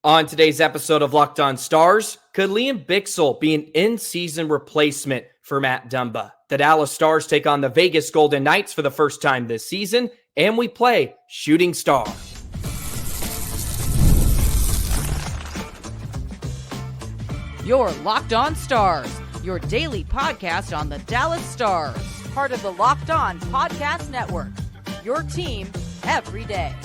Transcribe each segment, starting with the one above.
On today's episode of Locked On Stars, could Lian Bichesel be an in-season replacement for Matt Dumba? The Dallas Stars take on the Vegas Golden Knights for the first time this season, and we play Shooting Star. You're Locked On Stars, your daily podcast on the Dallas Stars, part of the Locked On Podcast Network, your team every day.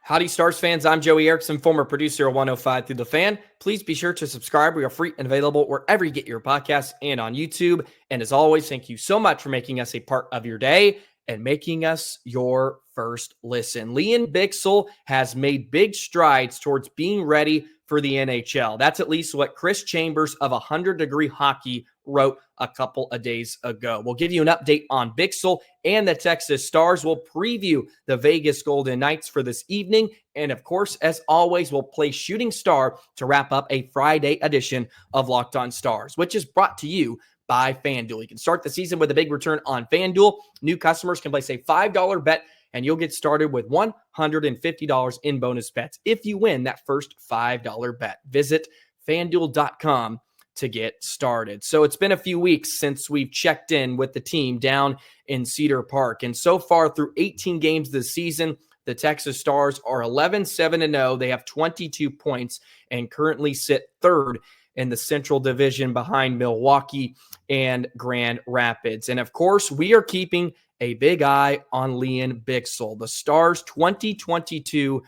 Howdy, Stars fans. I'm Joey Erickson, former producer of 105 Through the Fan. Please be sure to subscribe. We are free and available wherever you get your podcasts and on YouTube. And as always, thank you so much for making us a part of your day and making us your first listen. Lian Bichesel has made big strides towards being ready for the NHL. That's at least what Chris Chambers of 100 Degree Hockey wrote a couple of days ago. We'll give you an update on Bichesel and the Texas Stars. We'll preview the Vegas Golden Knights for this evening. And of course, as always, we'll play Shooting Star to wrap up a Friday edition of Locked On Stars, which is brought to you by FanDuel. You can start the season with a big return on FanDuel. New customers can place a $5 bet and you'll get started with $150 in bonus bets if you win that first $5 bet. Visit FanDuel.com to get started. So it's been a few weeks since we've checked in with the team down in Cedar Park. And so far through 18 games this season, the Texas Stars are 11-7-0. They have 22 points and currently sit third in the Central Division behind Milwaukee and Grand Rapids. And of course, we are keeping a big eye on Lian Bichesel, the Stars' 2022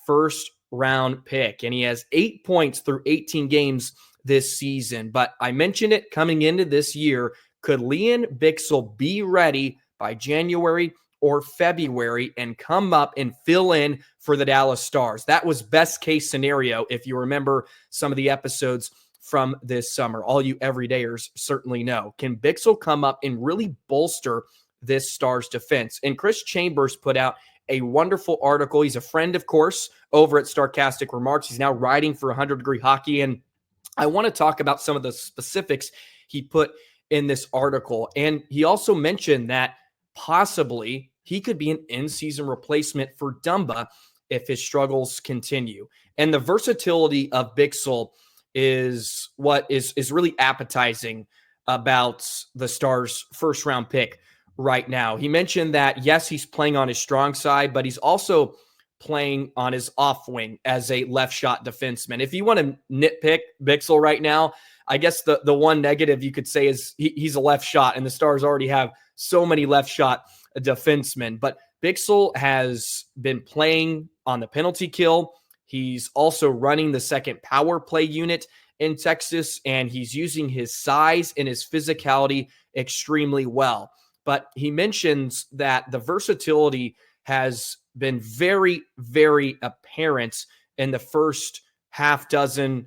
first-round pick. And he has 8 points through 18 games this season. But I mentioned it coming into this year. Could Lian Bichesel be ready by January or February and come up and fill in for the Dallas Stars? That was best case scenario, if you remember some of the episodes from this summer. All you everydayers certainly know. Can Bichesel come up and really bolster this Stars defense? And Chris Chambers put out a wonderful article. He's a friend, of course, over at Starcastic Remarks. He's now writing for 100 Degree Hockey. And I want to talk about some of the specifics he put in this article. And he also mentioned that possibly he could be an in-season replacement for Dumba if his struggles continue. And the versatility of Bichesel is what is really appetizing about the Stars' first-round pick right now. He mentioned that, yes, he's playing on his strong side, but he's also playing on his off wing as a left shot defenseman. If you want to nitpick Bichesel right now, I guess the one negative you could say is he's a left shot, and the Stars already have so many left shot defensemen. But Bichesel has been playing on the penalty kill. He's also running the second power play unit in Texas, and he's using his size and his physicality extremely well. But he mentions that the versatility has been very, very apparent in the first dozen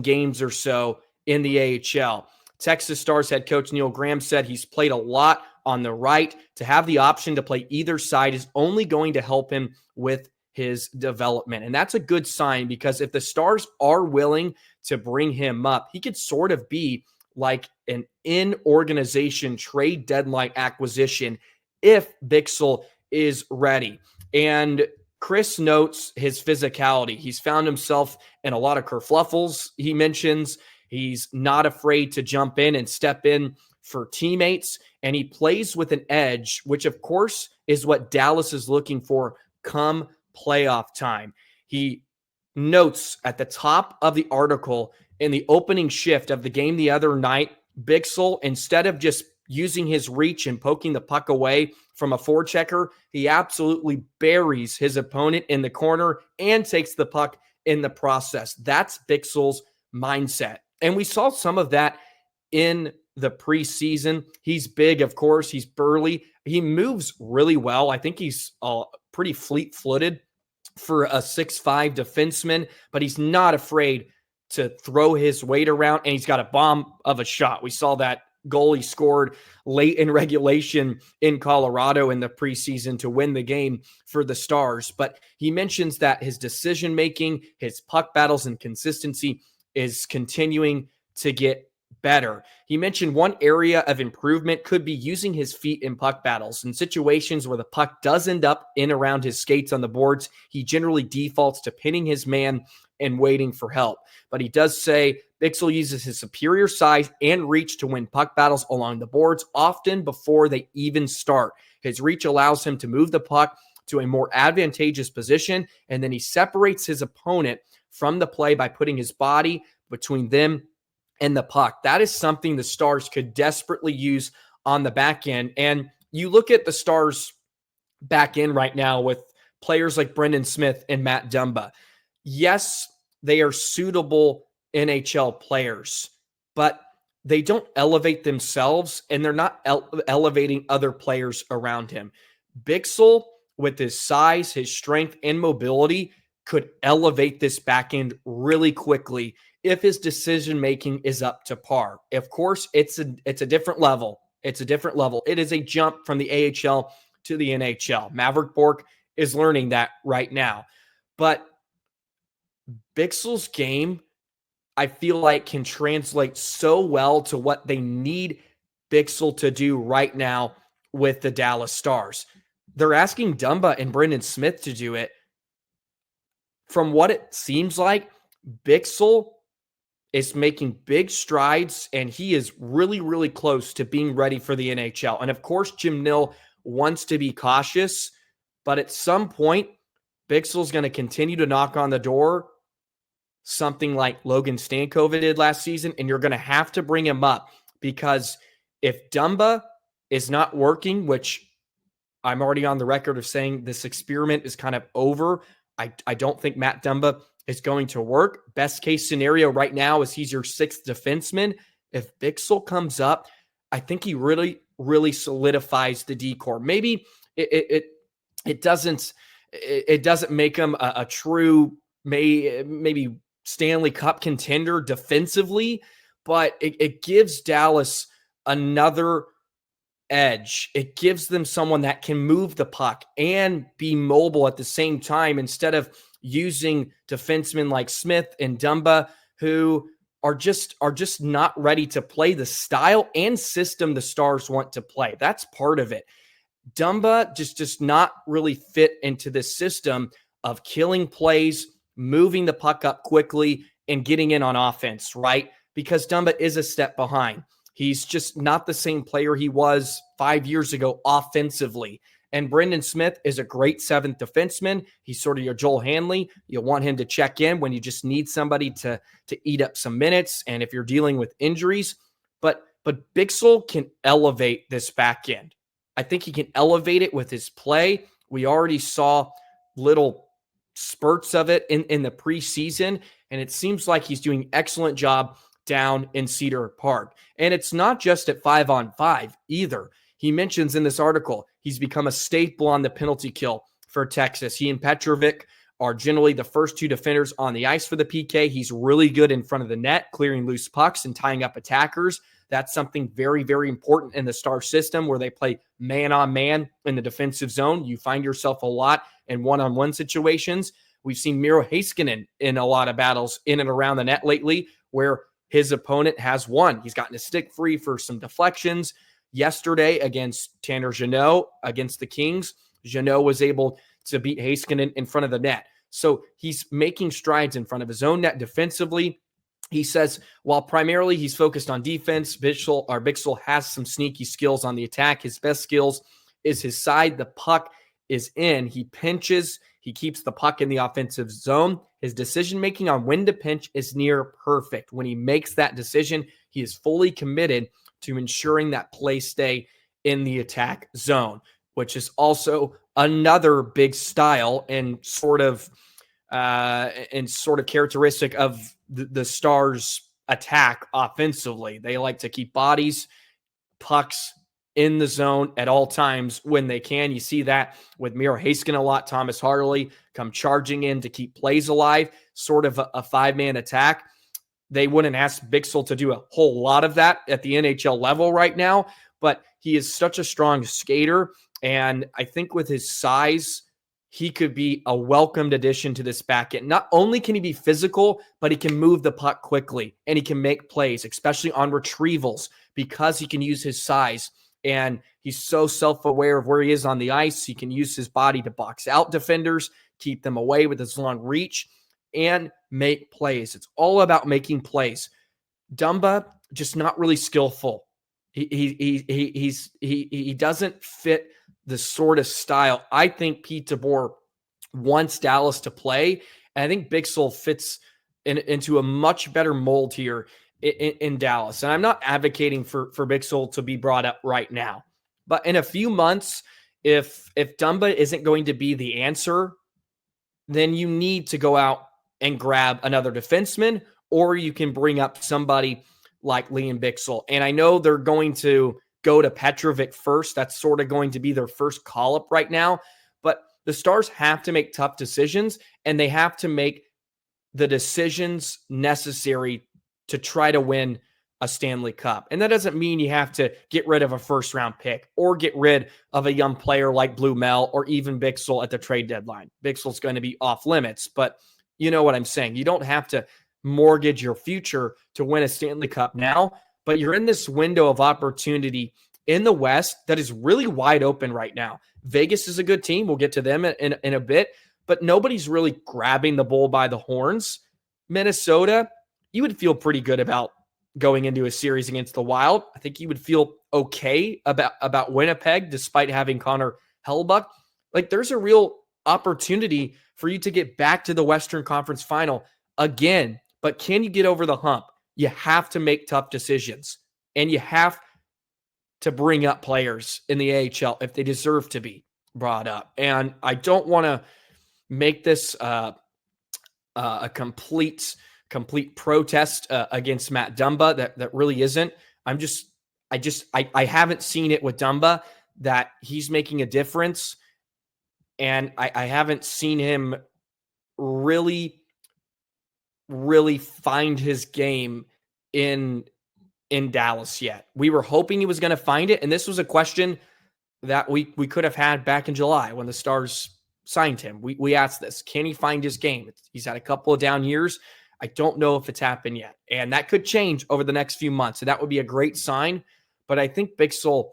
games or so in the AHL. Texas Stars head coach Neil Graham said he's played a lot on the right. To have the option to play either side is only going to help him with his development. And that's a good sign, because if the Stars are willing to bring him up, he could sort of be like an in-organization trade deadline acquisition if Bichesel is ready. And Chris notes his physicality. He's found himself in a lot of kerfluffles. He mentions he's not afraid to jump in and step in for teammates, and he plays with an edge, which of course is what Dallas is looking for come playoff time. He notes at the top of the article, in the opening shift of the game the other night, Bichesel, instead of just using his reach and poking the puck away from a forechecker, he absolutely buries his opponent in the corner and takes the puck in the process. That's Bichesel's mindset. And we saw some of that in the preseason. He's big, of course. He's burly. He moves really well. I think he's pretty fleet-footed for a 6'5" defenseman, but he's not afraid to throw his weight around, and he's got a bomb of a shot. We saw that goal he scored late in regulation in Colorado in the preseason to win the game for the Stars. But he mentions that his decision-making, his puck battles, and consistency is continuing to get better. He mentioned one area of improvement could be using his feet in puck battles. In situations where the puck does end up in around his skates on the boards, he generally defaults to pinning his man and waiting for help. But he does say Bichsel uses his superior size and reach to win puck battles along the boards, often before they even start. His reach allows him to move the puck to a more advantageous position, and then he separates his opponent from the play by putting his body between them and the puck. That is something the Stars could desperately use on the back end. And you look at the Stars back end right now with players like Brendan Smith and Matt Dumba. Yes, they are suitable NHL players, but they don't elevate themselves, and they're not elevating other players around him. Bichsel, with his size, his strength, and mobility, could elevate this back end really quickly if his decision-making is up to par. Of course, it's a different level. It's a different level. It is a jump from the AHL to the NHL. Maverick Bourque is learning that right now. But Bichsel's game, I feel like, can translate so well to what they need Bichsel to do right now with the Dallas Stars. They're asking Dumba and Brendan Smith to do it. From what it seems like, Bichsel is making big strides, and he is really, really close to being ready for the NHL. And of course, Jim Nill wants to be cautious, but at some point, Bichsel's going to continue to knock on the door, something like Logan Stankoven did last season, and you're going to have to bring him up, because if Dumba is not working, which I'm already on the record of saying this experiment is kind of over, I don't think Matt Dumba is going to work. Best case scenario right now is he's your sixth defenseman. If Bichsel comes up, I think he really, really solidifies the D-core. Maybe it doesn't make him a true maybe Stanley Cup contender defensively, but it gives Dallas another edge. It gives them someone that can move the puck and be mobile at the same time, instead of using defensemen like Smith and Dumba, who are just not ready to play the style and system the Stars want to play. That's part of it. Dumba just not really fit into this system of killing plays, moving the puck up quickly, and getting in on offense, right? Because Dumba is a step behind. He's just not the same player he was 5 years ago offensively. And Brendan Smith is a great seventh defenseman. He's sort of your Joel Hanley. You want him to check in when you just need somebody to eat up some minutes, and if you're dealing with injuries. But Bichsel can elevate this back end. I think he can elevate it with his play. We already saw little spurts of it in the preseason, and it seems like he's doing an excellent job down in Cedar Park. And it's not just at 5-on-5 either. He mentions in this article he's become a staple on the penalty kill for Texas. He and Petrovic are generally the first two defenders on the ice for the PK. He's really good in front of the net, clearing loose pucks and tying up attackers. That's something very, very important in the Star system, where they play man-on-man in the defensive zone. You find yourself a lot in one-on-one situations. We've seen Miro Heiskanen in a lot of battles in and around the net lately, where his opponent has won. He's gotten a stick free for some deflections. Yesterday against Tanner Jeannot against the Kings, Jeannot was able to beat Heiskanen in front of the net. So he's making strides in front of his own net defensively. He says, while primarily he's focused on defense, Bichsel has some sneaky skills on the attack. His best skills is his side. The puck is in. He pinches. He keeps the puck in the offensive zone. His decision-making on when to pinch is near perfect. When he makes that decision, he is fully committed to ensuring that play stay in the attack zone, which is also another big style and sort of characteristic of the Stars' attack offensively. They like to keep bodies, pucks in the zone at all times when they can. You see that with Miro Heiskanen a lot. Thomas Harley come charging in to keep plays alive, sort of a five-man attack. They wouldn't ask Bichsel to do a whole lot of that at the NHL level right now, but he is such a strong skater, and I think with his size, he could be a welcomed addition to this back end. Not only can he be physical, but he can move the puck quickly and he can make plays, especially on retrievals, because he can use his size. And he's so self-aware of where he is on the ice. He can use his body to box out defenders, keep them away with his long reach, and make plays. It's all about making plays. Dumba, just not really skillful. He doesn't fit the sort of style I think Pete DeBoer wants Dallas to play. And I think Bichsel fits into a much better mold here in Dallas. And I'm not advocating for Bichsel to be brought up right now. But in a few months, if Dumba isn't going to be the answer, then you need to go out and grab another defenseman, or you can bring up somebody like Lian Bichesel. And I know they're going to go to Petrovic first. That's sort of going to be their first call-up right now. But the Stars have to make tough decisions, and they have to make the decisions necessary to try to win a Stanley Cup. And that doesn't mean you have to get rid of a first-round pick or get rid of a young player like Blue Mel or even Bichsel at the trade deadline. Bichsel's going to be off limits, but you know what I'm saying. You don't have to mortgage your future to win a Stanley Cup now, but you're in this window of opportunity in the West that is really wide open right now. Vegas is a good team. We'll get to them in a bit, but nobody's really grabbing the bull by the horns. Minnesota, you would feel pretty good about going into a series against the Wild. I think you would feel okay about Winnipeg, despite having Connor Hellebuyck. Like, there's a real opportunity for you to get back to the Western Conference Final again. But can you get over the hump? You have to make tough decisions, and you have to bring up players in the AHL if they deserve to be brought up. And I don't want to make this a complete protest against Matt Dumba. That really isn't. I haven't seen it with Dumba that he's making a difference, and I haven't seen him really find his game in Dallas yet. We were hoping he was going to find it, and this was a question that we could have had back in July when the Stars signed him. We asked this: can he find his game? He's had a couple of down years. I don't know if it's happened yet, and that could change over the next few months, and that would be a great sign. But I think Bichsel,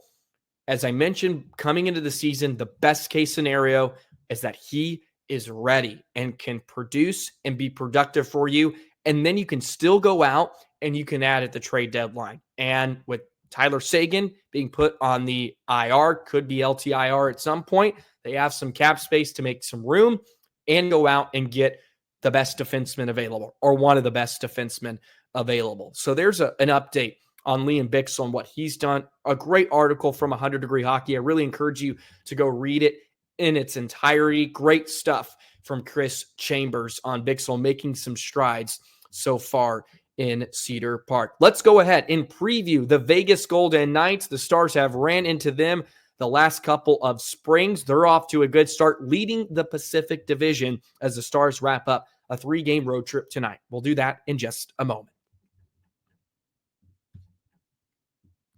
as I mentioned, coming into the season, the best case scenario is that he is ready and can produce and be productive for you. And then you can still go out and you can add at the trade deadline. And with Tyler Seguin being put on the IR, could be LTIR at some point, they have some cap space to make some room and go out and get the best defenseman available, or one of the best defensemen available. So there's an update on Lian Bichesel and what he's done. A great article from 100 Degree Hockey. I really encourage you to go read it in its entirety. Great stuff from Chris Chambers on Bichesel, making some strides so far in Cedar Park. Let's go ahead and preview the Vegas Golden Knights. The Stars have ran into them the last couple of springs. They're off to a good start, leading the Pacific Division as the Stars wrap up a 3-game road trip tonight. We'll do that in just a moment.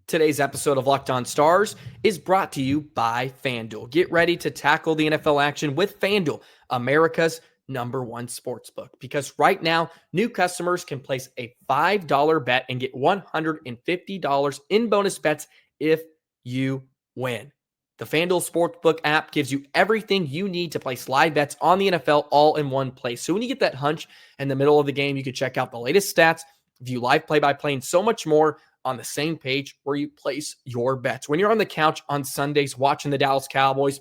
Today's episode of Locked On Stars is brought to you by FanDuel. Get ready to tackle the NFL action with FanDuel, America's #1 sportsbook. Because right now, new customers can place a $5 bet and get $150 in bonus bets if you win. The FanDuel Sportsbook app gives you everything you need to place live bets on the NFL all in one place. So when you get that hunch in the middle of the game, you can check out the latest stats, view live play-by-play, and so much more on the same page where you place your bets. When you're on the couch on Sundays watching the Dallas Cowboys,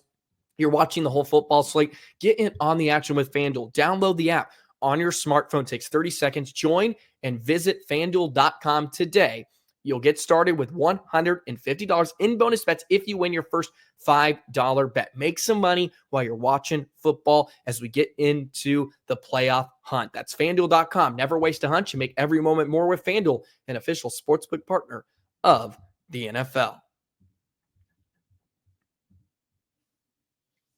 you're watching the whole football slate, get in on the action with FanDuel. Download the app on your smartphone. It takes 30 seconds. Join and visit FanDuel.com today. You'll get started with $150 in bonus bets if you win your first $5 bet. Make some money while you're watching football as we get into the playoff hunt. That's FanDuel.com. Never waste a hunch. You make every moment more with FanDuel, an official sportsbook partner of the NFL.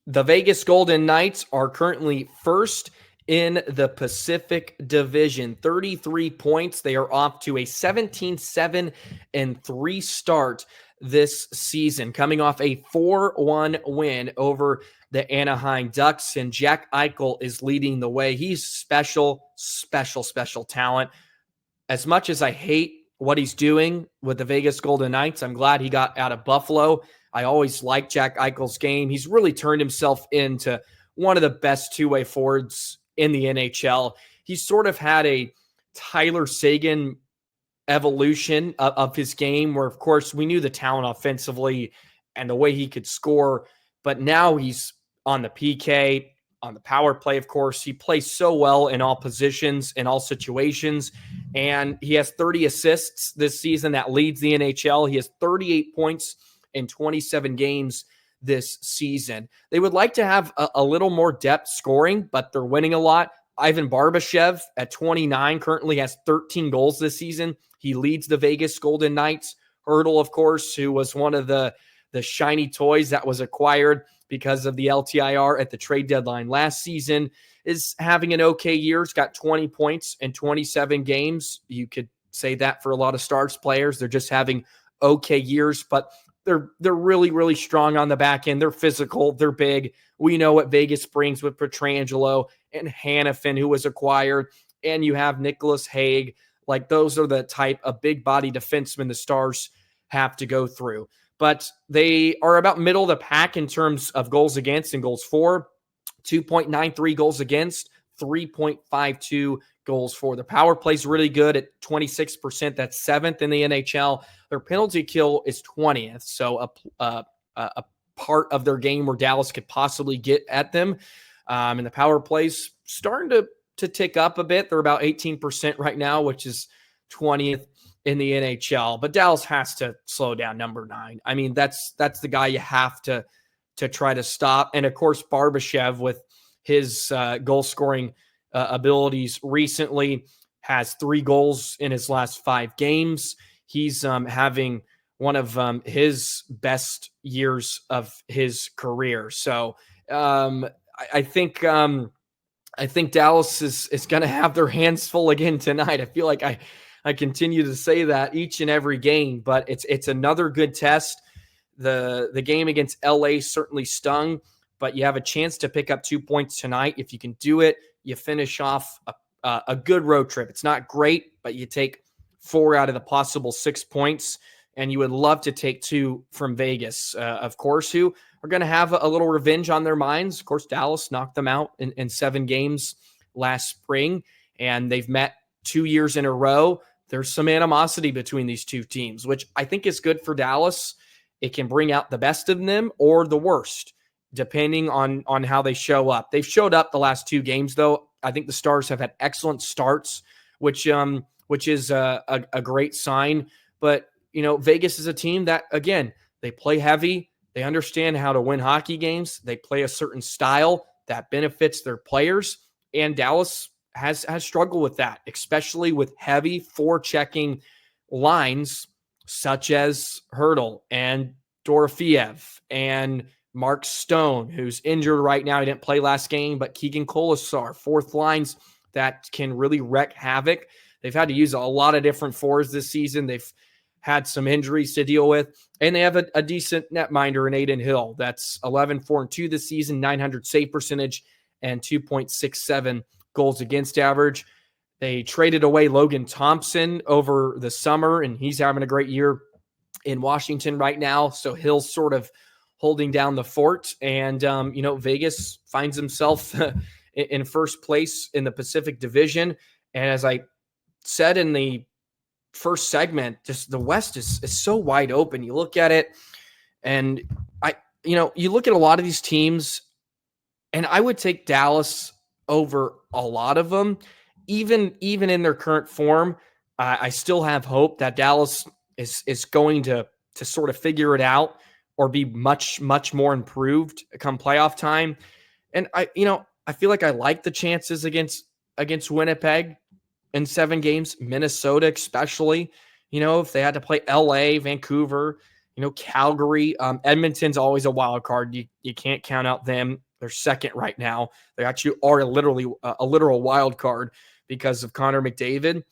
The Vegas Golden Knights are currently first in the Pacific Division. 33 points. They are off to a 17-7-3 start this season, coming off a 4-1 win over the Anaheim Ducks, and Jack Eichel is leading the way. He's special talent. As much as I hate what he's doing with the Vegas Golden Knights, I'm glad he got out of Buffalo. I always liked Jack Eichel's game. He's really turned himself into one of the best two-way forwards in the NHL. He's sort of had a Tyler Seguin evolution of his game, where, of course, we knew the talent offensively and the way he could score, but now he's on the PK, on the power play, of course. He plays so well in all positions, in all situations, and he has 30 assists this season. That leads the NHL. He has 38 points in 27 games this season. They would like to have a little more depth scoring, but they're winning a lot. Ivan Barbashev at 29 currently has 13 goals this season. He leads the Vegas Golden Knights. Hurdle, of course, who was one of the shiny toys that was acquired because of the LTIR at the trade deadline last season, is having an okay year. He's got 20 points in 27 games. You could say that for a lot of Stars players. They're just having okay years, but they're really, really strong on the back end. They're physical. They're big. We know what Vegas brings with Pietrangelo and Hannafin, who was acquired, and you have Nicholas Hague. Like, those are the type of big body defensemen the Stars have to go through. But they are about middle of the pack in terms of goals against and goals for. 2.93 goals against, 3.52 goals for. The power play is really good at 26%. That's seventh in the NHL. Their penalty kill is 20th. So a part of their game where Dallas could possibly get at them. And the power play's starting to tick up a bit. They're about 18% right now, which is 20th in the NHL. But Dallas has to slow down number 9. I mean, that's the guy you have to try to stop. And of course, Barbashev, with his goal scoring abilities recently, has 3 goals in his last 5 games. He's having one of his best years of his career. So I think Dallas is going to have their hands full again tonight. I feel like I continue to say that each and every game, but it's another good test. The game against LA certainly stung, but you have a chance to pick up 2 points tonight. If you can do it, you finish off a good road trip. It's not great, but you take 4 out of the possible 6 points, and you would love to take 2 from Vegas, of course, who are going to have a little revenge on their minds. Of course, Dallas knocked them out in 7 games last spring, and they've met 2 years in a row. There's some animosity between these two teams, which I think is good for Dallas. It can bring out the best of them or the worst, depending on how they show up. They've showed up the last 2 games, though. I think the Stars have had excellent starts, which is a great sign. But, Vegas is a team that, again, they play heavy. They understand how to win hockey games. They play a certain style that benefits their players. And Dallas has struggled with that, especially with heavy forechecking lines such as Hurdle and Dorofeev and Mark Stone, who's injured right now. He didn't play last game, but Keegan Colasar, fourth lines that can really wreak havoc. They've had to use a lot of different fours this season. They've had some injuries to deal with, and they have a decent netminder in Aiden Hill. That's 11-4-2 this season, 900 save percentage, and 2.67 goals against average. They traded away Logan Thompson over the summer, and he's having a great year in Washington right now. So Hill's sort of holding down the fort, and Vegas finds himself in first place in the Pacific Division. And as I said in the first segment, just the West is so wide open. You look at it, and you look at a lot of these teams, and I would take Dallas over a lot of them, even in their current form. I still have hope that Dallas is going to sort of figure it out or be much, much more improved come playoff time. And I feel like I like the chances against Winnipeg in 7 games, Minnesota especially. If they had to play LA, Vancouver, Calgary, Edmonton's always a wild card. You can't count out them. They're second right now. They actually are literally a literal wild card because of Connor McDavid.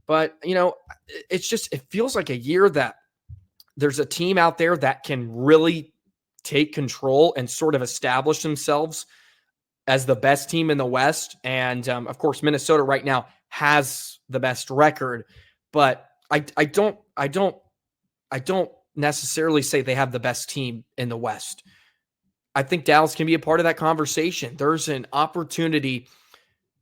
But, it feels like a year that there's a team out there that can really take control and sort of establish themselves as the best team in the West. And of course, Minnesota right now has the best record, but I don't necessarily say they have the best team in the West. I think Dallas can be a part of that conversation. There's an opportunity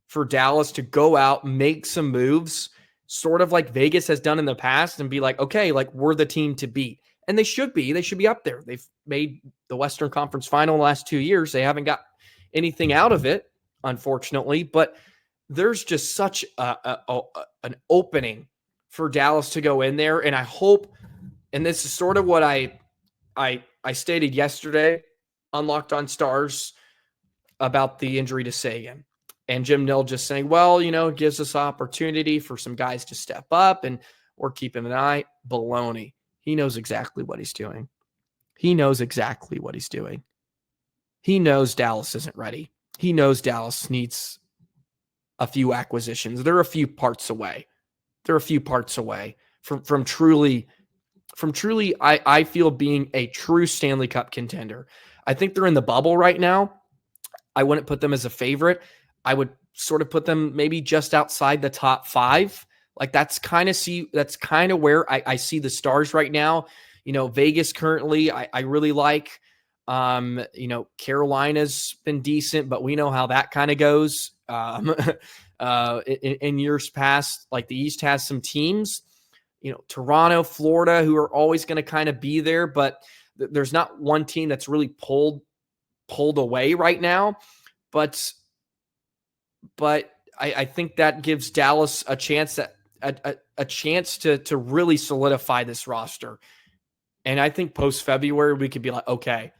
for Dallas to go out, make some moves, sort of like Vegas has done in the past, and be like, okay, like we're the team to beat. And they should be. They should be up there. They've made the Western Conference Final the last 2 years. They haven't got anything out of it, unfortunately. But there's just such an opening for Dallas to go in there. And I hope, and this is sort of what I stated yesterday on Locked On Stars about the injury to Sagan. And Jim Nill just saying, well, it gives us opportunity for some guys to step up and we're keeping an eye. Baloney. He knows exactly what he's doing. He knows exactly what he's doing. He knows Dallas isn't ready. He knows Dallas needs a few acquisitions. They're a few parts away. From truly, I feel being a true Stanley Cup contender. I think they're in the bubble right now. I wouldn't put them as a favorite. I would sort of put them maybe just outside the top 5. Like that's kind of where I see the Stars right now. Vegas currently, I really like. Carolina's been decent, but we know how that kind of goes. In years past, like the East has some teams, Toronto, Florida, who are always going to kind of be there, but there's not one team that's really pulled away right now. But I think that gives Dallas a chance to really solidify this roster. And I think post February, we could be like, okay,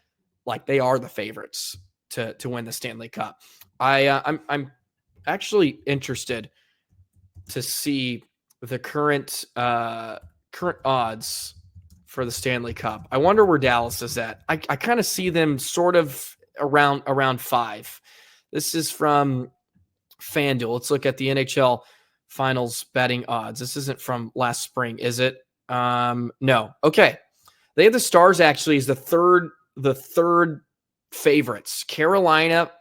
like they are the favorites to win the Stanley Cup. I'm actually interested to see the current odds for the Stanley Cup. I wonder where Dallas is at. I kind of see them sort of around 5. This is from FanDuel. Let's look at the NHL Finals betting odds. This isn't from last spring, is it? No. Okay. They have the Stars actually as the third favorites. Carolina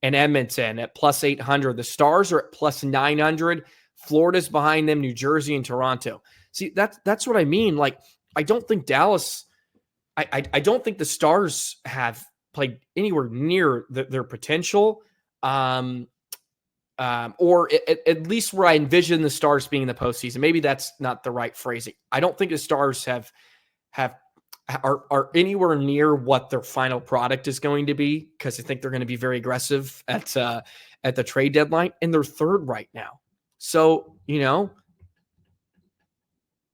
and Edmonton at plus 800. The Stars are at plus 900. Florida's behind them, New Jersey and Toronto. See, that's what I mean. Like, I don't think Dallas, I don't think the Stars have played anywhere near their potential. Or at least where I envision the Stars being in the postseason. Maybe that's not the right phrasing. I don't think the Stars are anywhere near what their final product is going to be, because I think they're going to be very aggressive at the trade deadline, and they're third right now. So,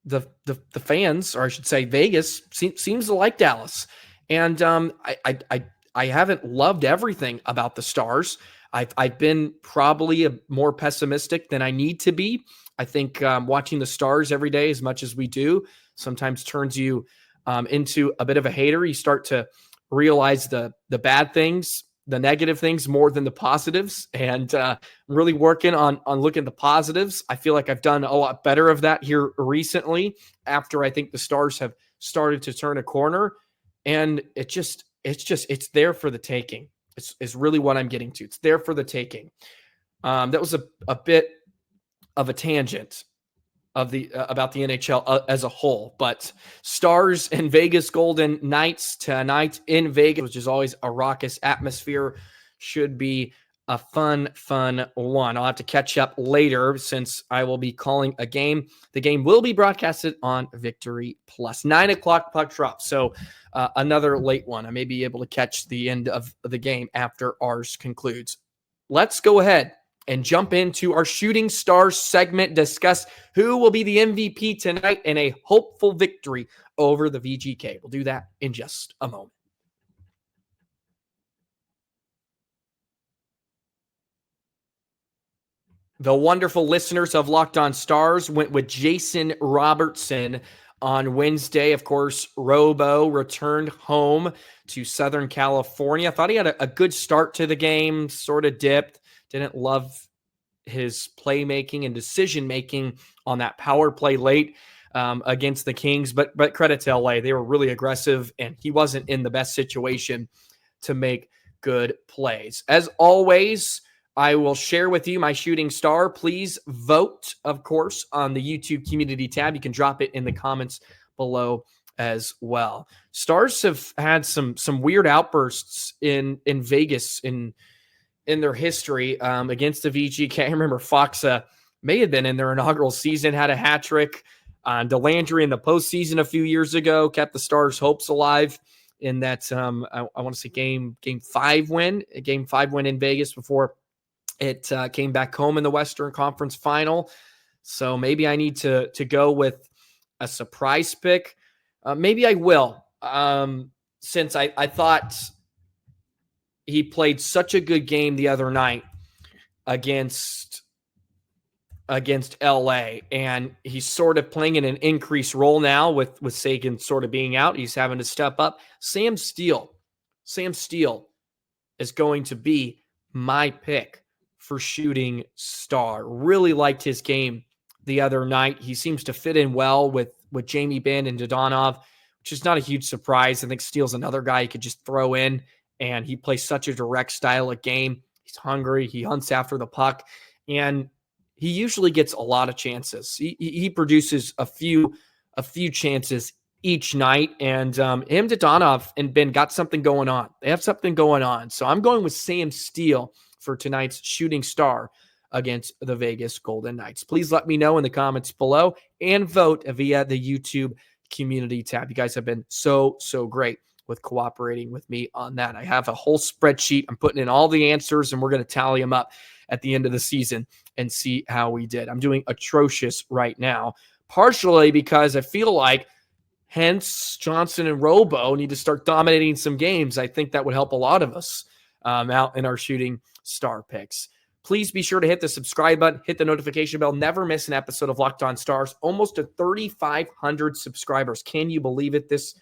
the fans, or I should say Vegas, seems to like Dallas. And I haven't loved everything about the Stars. I've been probably more pessimistic than I need to be. I think watching the Stars every day, as much as we do, sometimes turns you into a bit of a hater. You start to realize the bad things, the negative things more than the positives. And I'm really working on looking at the positives. I feel like I've done a lot better of that here recently after I think the Stars have started to turn a corner. And it's there for the taking. It's really what I'm getting to. It's there for the taking. That was a bit of a tangent of about the NHL as a whole, but Stars and Vegas Golden Knights tonight in Vegas, which is always a raucous atmosphere, should be a fun one. I'll have to catch up later since I will be calling a game. The game will be broadcasted on Victory Plus. 9 o'clock puck drop. So another late one. I may be able to catch the end of the game after ours concludes. Let's go ahead and jump into our Shooting Star segment, discuss who will be the MVP tonight in a hopeful victory over the VGK. We'll do that in just a moment. The wonderful listeners of Locked On Stars went with Jason Robertson On Wednesday, of course, Robo returned home to Southern California. I thought he had a good start to the game, sort of dipped. Didn't love his playmaking and decision-making on that power play late against the Kings. But credit to LA. They were really aggressive, and he wasn't in the best situation to make good plays. As always, I will share with you my shooting star. Please vote, of course, on the YouTube community tab. You can drop it in the comments below as well. Stars have had some weird outbursts in Vegas in their history against the VG. Can't remember. Fox may have been in their inaugural season, had a hat trick on DeLandry in the postseason a few years ago, kept the Stars' hopes alive in that I want to say game 5 win in Vegas before it came back home in the Western Conference Final. So maybe I need to go with a surprise pick. Maybe I will, since I thought he played such a good game the other night against LA, and he's sort of playing in an increased role now with Sagan sort of being out. He's having to step up. Sam Steele is going to be my pick for shooting star. Really liked his game the other night. He seems to fit in well with Jamie Benn and Dodonov, which is not a huge surprise. I think Steele's another guy you could just throw in, and he plays such a direct style of game. He's hungry. He hunts after the puck, and he usually gets a lot of chances. He produces a few chances each night, and him, Dodonov, and Ben got something going on. They have something going on. So I'm going with Sam Steele for tonight's shooting star against the Vegas Golden Knights. Please let me know in the comments below and vote via the YouTube community tab. You guys have been so great with cooperating with me on that. I have a whole spreadsheet. I'm putting in all the answers, and we're going to tally them up at the end of the season and see how we did. I'm doing atrocious right now, partially because I feel like Hentz, Johnson, and Robo need to start dominating some games. I think that would help a lot of us out in our shooting star picks. Please be sure to hit the subscribe button, hit the notification bell, never miss an episode of Locked On Stars. Almost to 3,500 subscribers. Can you believe it? This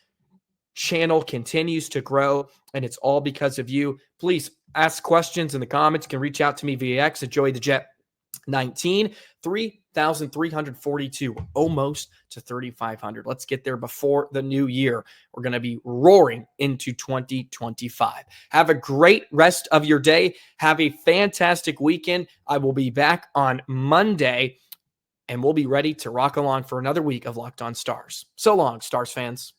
channel continues to grow, and it's all because of you. Please ask questions in the comments. You can reach out to me via X at JoeyTheJet19. 3,342, almost to 3,500. Let's get there before the new year. We're going to be roaring into 2025. Have a great rest of your day. Have a fantastic weekend. I will be back on Monday, and we'll be ready to rock along for another week of Locked On Stars. So long, Stars fans.